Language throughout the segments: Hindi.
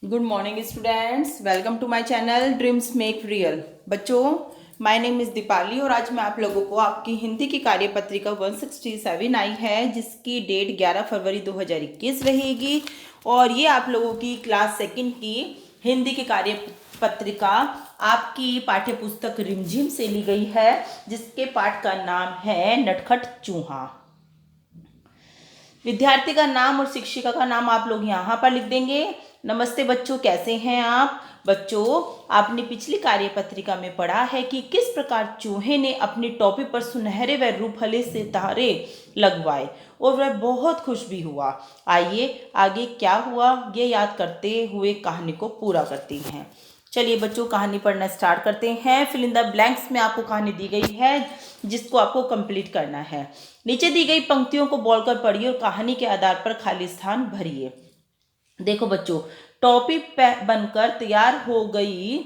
Good morning students, welcome to my channel dreams make real. बच्चों, माय नेम इज़ दीपाली और आज मैं आप लोगों को आपकी हिंदी की कार्यपत्रिका 167 आई है, जिसकी डेट 11 फरवरी 2021 रहेगी। और ये आप लोगों की क्लास सेकंड की हिंदी की कार्यपत्रिका आपकी पाठ्य पुस्तक रिमझिम से ली गई है, जिसके पाठ का नाम है नटखट चूहा। विद्यार्थी का नाम और शिक्षिका का नाम आप लोग यहाँ पर लिख देंगे। नमस्ते बच्चों, कैसे हैं आप? बच्चों, आपने पिछली कार्यपत्रिका में पढ़ा है कि किस प्रकार चूहे ने अपनी टोपी पर सुनहरे व रूपहले सितारे लगवाए और वह बहुत खुश भी हुआ। आइए आगे क्या हुआ ये याद करते हुए कहानी को पूरा करते हैं। चलिए बच्चों, कहानी पढ़ना स्टार्ट करते हैं। फिल इन द ब्लैंक्स में आपको कहानी दी गई है, जिसको आपको कंप्लीट करना है। नीचे दी गई पंक्तियों को बोलकर पढ़िए और कहानी के आधार पर खाली स्थान भरिए। देखो बच्चों, टोपी बनकर तैयार हो गई।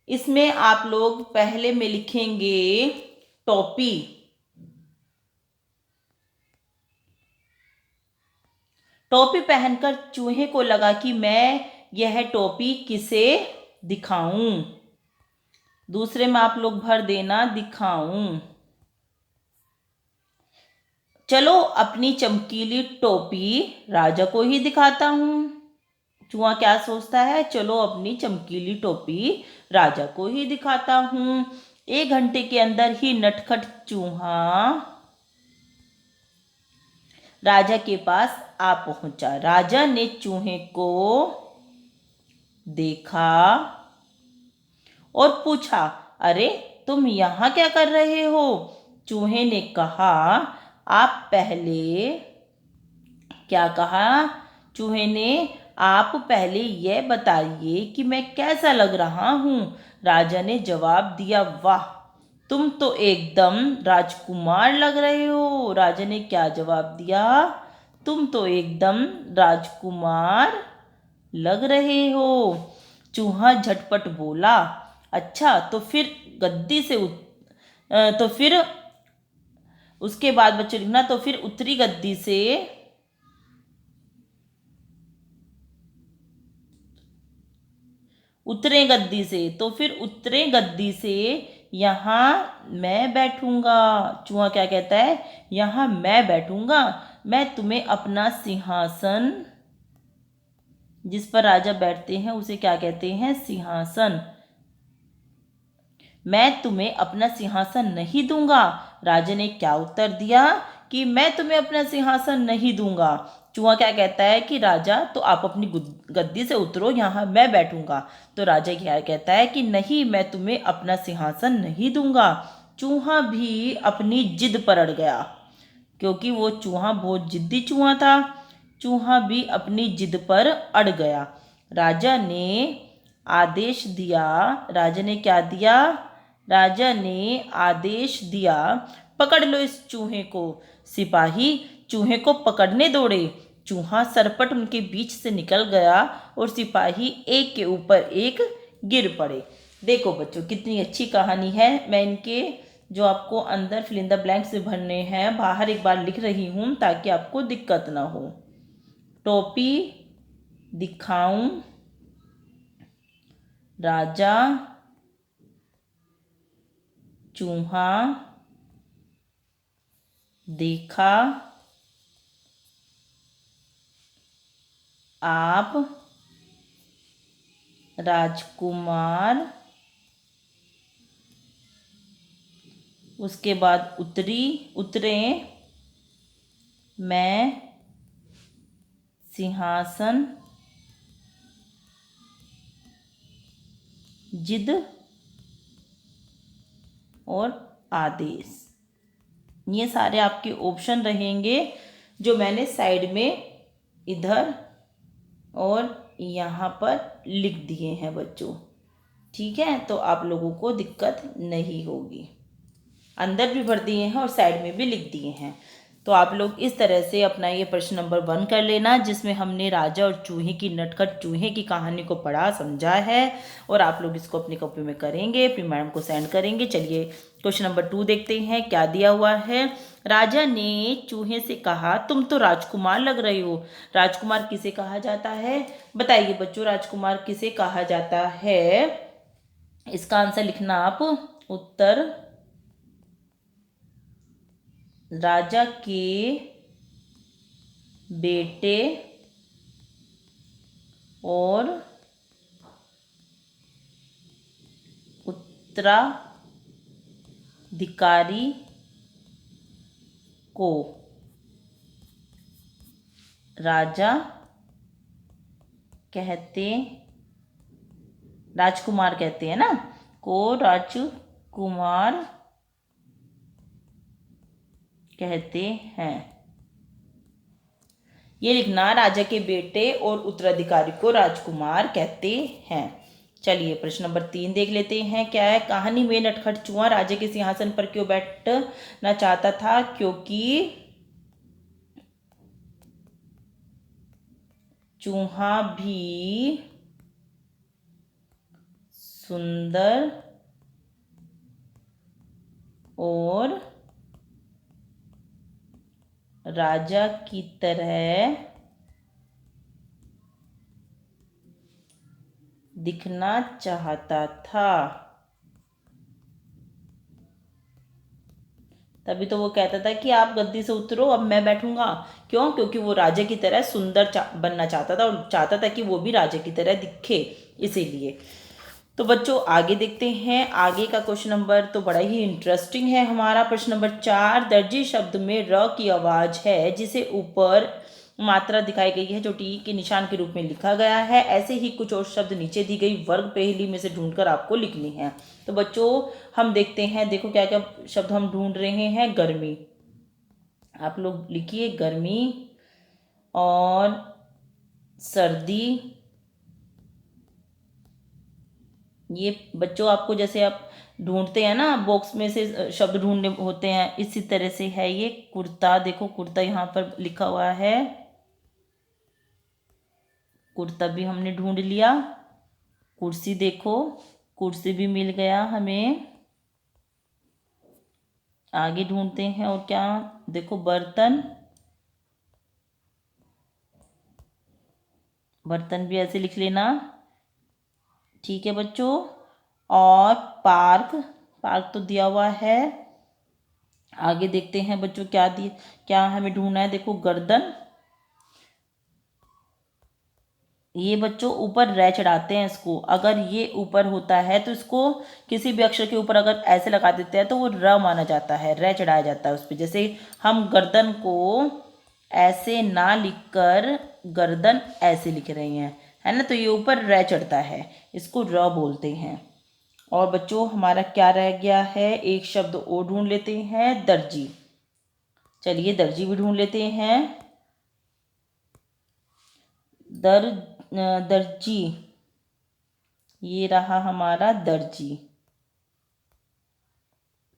इसमें आप लोग पहले में लिखेंगे टोपी। टोपी पहनकर चूहे को लगा कि मैं यह टोपी किसे दिखाऊं। दूसरे में आप लोग भर देना दिखाऊं। चलो अपनी चमकीली टोपी राजा को ही दिखाता हूं। चूहा क्या सोचता है? चलो अपनी चमकीली टोपी राजा को ही दिखाता हूं। 1 घंटे के अंदर ही नटखट चूहा राजा के पास आ पहुंचा। राजा ने चूहे को देखा और पूछा, अरे तुम यहाँ क्या कर रहे हो? चूहे ने कहा, आप पहले क्या कहा? चूहे ने, आप पहले यह बताइए कि मैं कैसा लग रहा हूँ। राजा ने जवाब दिया, वाह, तुम तो एकदम राजकुमार लग रहे हो। राजा ने क्या जवाब दिया? तुम तो एकदम राजकुमार लग रहे हो। चूहा झटपट बोला, अच्छा तो फिर गद्दी से तो फिर उसके बाद बच्चों लिखना, तो फिर उतरी गद्दी से उतरे गद्दी से, तो फिर उतरे गद्दी से यहाँ मैं बैठूंगा। चूहा क्या कहता है? यहाँ मैं बैठूंगा। मैं तुम्हें अपना सिंहासन, जिस पर राजा बैठते हैं उसे क्या कहते हैं? सिंहासन। मैं तुम्हें अपना सिंहासन नहीं दूंगा। राजा ने क्या उत्तर दिया? कि मैं तुम्हें अपना सिंहासन नहीं दूंगा। चूहा क्या कहता है कि राजा, तो आप अपनी गद्दी से उतरो, यहाँ मैं बैठूंगा। तो राजा क्या कहता है कि नहीं, मैं तुम्हें अपना सिंहासन नहीं दूंगा। चूहा भी अपनी जिद पर अड़ गया, क्योंकि वो चूहा बहुत जिद्दी चूहा था। चूहा भी अपनी जिद पर अड़ गया। राजा ने आदेश दिया। राजा ने क्या दिया? राजा ने आदेश दिया, पकड़ लो इस चूहे को। सिपाही चूहे को पकड़ने दौड़े। चूहा सरपट उनके बीच से निकल गया और सिपाही एक के ऊपर एक गिर पड़े। देखो बच्चों, कितनी अच्छी कहानी है। मैं इनके जो आपको अंदर फिल इन द ब्लैंक्स से भरने हैं, बाहर एक बार लिख रही हूँ ताकि आपको दिक्कत ना हो। टोपी दिखाऊं राजा, चूहा देखा, आप राजकुमार। उसके बाद उतरे मैं सिंहासन, जिद और आदेश। ये सारे आपके ऑप्शन रहेंगे जो मैंने साइड में इधर और यहाँ पर लिख दिए हैं बच्चों। ठीक है, तो आप लोगों को दिक्कत नहीं होगी। अंदर भी भर दिए हैं और साइड में भी लिख दिए हैं। तो आप लोग इस तरह से अपना ये प्रश्न नंबर 1 कर लेना, जिसमें हमने राजा और चूहे की, नटखट चूहे की कहानी को पढ़ा समझा है। और आप लोग इसको अपनी कॉपी में करेंगे, अपनी मैडम को सेंड करेंगे। चलिए क्वेश्चन नंबर 2 देखते हैं क्या दिया हुआ है। राजा ने चूहे से कहा, तुम तो राजकुमार लग रहे हो। राजकुमार किसे कहा जाता है? बताइए बच्चों, राजकुमार किसे कहा जाता है? इसका आंसर लिखना आप। उत्तर, राजा के बेटे और उत्तराधिकारी को राजा कहते, राजकुमार कहते हैं ना, को राजकुमार कहते हैं। ये लिखना, राजा के बेटे और उत्तराधिकारी को राजकुमार कहते हैं। चलिए प्रश्न नंबर 3 देख लेते हैं, क्या है? कहानी में नटखट चूहा राजा के सिंहासन पर क्यों बैठना चाहता था? क्योंकि चूहा भी सुंदर और राजा की तरह दिखना चाहता था। तभी तो वो कहता था कि आप गद्दी से उतरो, अब मैं बैठूंगा। क्यों? क्योंकि वो राजा की तरह सुंदर बनना चाहता था और चाहता था कि वो भी राजा की तरह दिखे, इसीलिए। तो बच्चों आगे देखते हैं, आगे का क्वेश्चन नंबर तो बड़ा ही इंटरेस्टिंग है हमारा। प्रश्न नंबर 4, दर्जी शब्द में र की आवाज है जिसे ऊपर मात्रा दिखाई गई है जो टी के निशान के रूप में लिखा गया है। ऐसे ही कुछ और शब्द नीचे दी गई वर्ग पहेली में से ढूंढकर आपको लिखनी है। तो बच्चों हम देखते हैं, देखो क्या क्या शब्द हम ढूंढ रहे हैं। गर्मी, आप लोग लिखिए गर्मी, और सर्दी। ये बच्चों आपको जैसे आप ढूंढते हैं ना, बॉक्स में से शब्द ढूंढने होते हैं, इसी तरह से है ये। कुर्ता, देखो कुर्ता यहाँ पर लिखा हुआ है, कुर्ता भी हमने ढूंढ लिया। कुर्सी, देखो कुर्सी भी मिल गया हमें। आगे ढूंढते हैं और क्या, देखो बर्तन, बर्तन भी ऐसे लिख लेना, ठीक है बच्चों। और पार्क, पार्क तो दिया हुआ है। आगे देखते हैं बच्चों क्या दिए, क्या हमें ढूंढना है। देखो गर्दन, ये बच्चों ऊपर रै चढ़ाते हैं इसको, अगर ये ऊपर होता है तो इसको किसी भी अक्षर के ऊपर अगर ऐसे लगा देते हैं तो वो र माना जाता है, रै चढ़ाया जाता है उस पर। जैसे हम गर्दन को ऐसे ना लिखकर गर्दन ऐसे लिख रहे हैं, है ना, तो ये ऊपर रै चढ़ता है, इसको र बोलते हैं। और बच्चों हमारा क्या रह गया है, एक शब्द और ढूंढ लेते हैं, दर्जी। चलिए दर्जी भी ढूंढ लेते हैं। दर्जी, ये रहा हमारा दर्जी।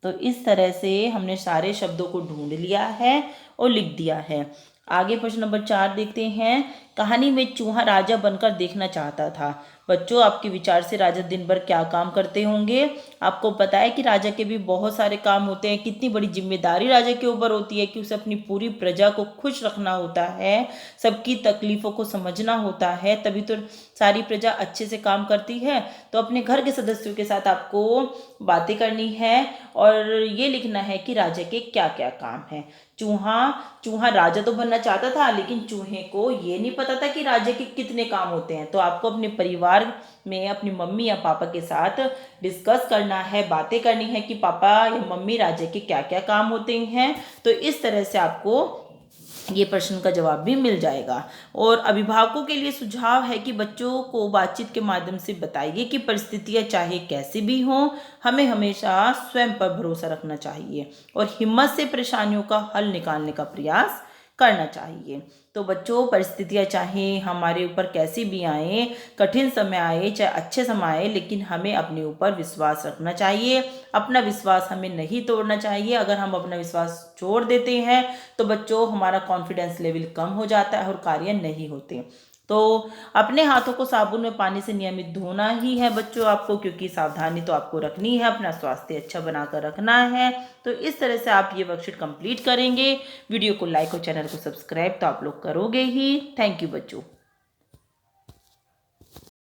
तो इस तरह से हमने सारे शब्दों को ढूंढ लिया है और लिख दिया है। आगे प्रश्न नंबर 4 देखते हैं, कहानी में चूहा राजा बनकर देखना चाहता था। बच्चों आपके विचार से राजा दिन भर क्या काम करते होंगे? आपको पता है कि राजा के भी बहुत सारे काम होते हैं। कितनी बड़ी जिम्मेदारी राजा के ऊपर होती है कि उसे अपनी पूरी प्रजा को खुश रखना होता है, सबकी तकलीफों को समझना होता है, तभी तो सारी प्रजा अच्छे से काम करती है। तो अपने घर के सदस्यों के साथ आपको बातें करनी है और ये लिखना है कि राजा के क्या क्या काम हैं। चूहा चूहा राजा तो बनना चाहता था, लेकिन चूहे को ये नहीं पता था कि राजा के कितने काम होते हैं। तो आपको अपने परिवार में अपनी मम्मी या पापा के साथ डिस्कस करना है, बातें करनी है कि पापा या मम्मी राजा के क्या क्या काम होते हैं। तो इस तरह से आपको ये प्रश्न का जवाब भी मिल जाएगा। और अभिभावकों के लिए सुझाव है कि बच्चों को बातचीत के माध्यम से बताइए कि परिस्थितियां चाहे कैसी भी हों, हमें हमेशा स्वयं पर भरोसा रखना चाहिए और हिम्मत से परेशानियों का हल निकालने का प्रयास करना चाहिए। तो बच्चों परिस्थितियां चाहे हमारे ऊपर कैसी भी आए, कठिन समय आए चाहे अच्छे समय आए, लेकिन हमें अपने ऊपर विश्वास रखना चाहिए। अपना विश्वास हमें नहीं तोड़ना चाहिए। अगर हम अपना विश्वास छोड़ देते हैं तो बच्चों हमारा कॉन्फिडेंस लेवल कम हो जाता है और कार्य नहीं होते। तो अपने हाथों को साबुन में पानी से नियमित धोना ही है बच्चों आपको, क्योंकि सावधानी तो आपको रखनी है, अपना स्वास्थ्य अच्छा बनाकर रखना है। तो इस तरह से आप ये वर्कशीट कंप्लीट करेंगे। वीडियो को लाइक और चैनल को सब्सक्राइब तो आप लोग करोगे ही। थैंक यू बच्चों।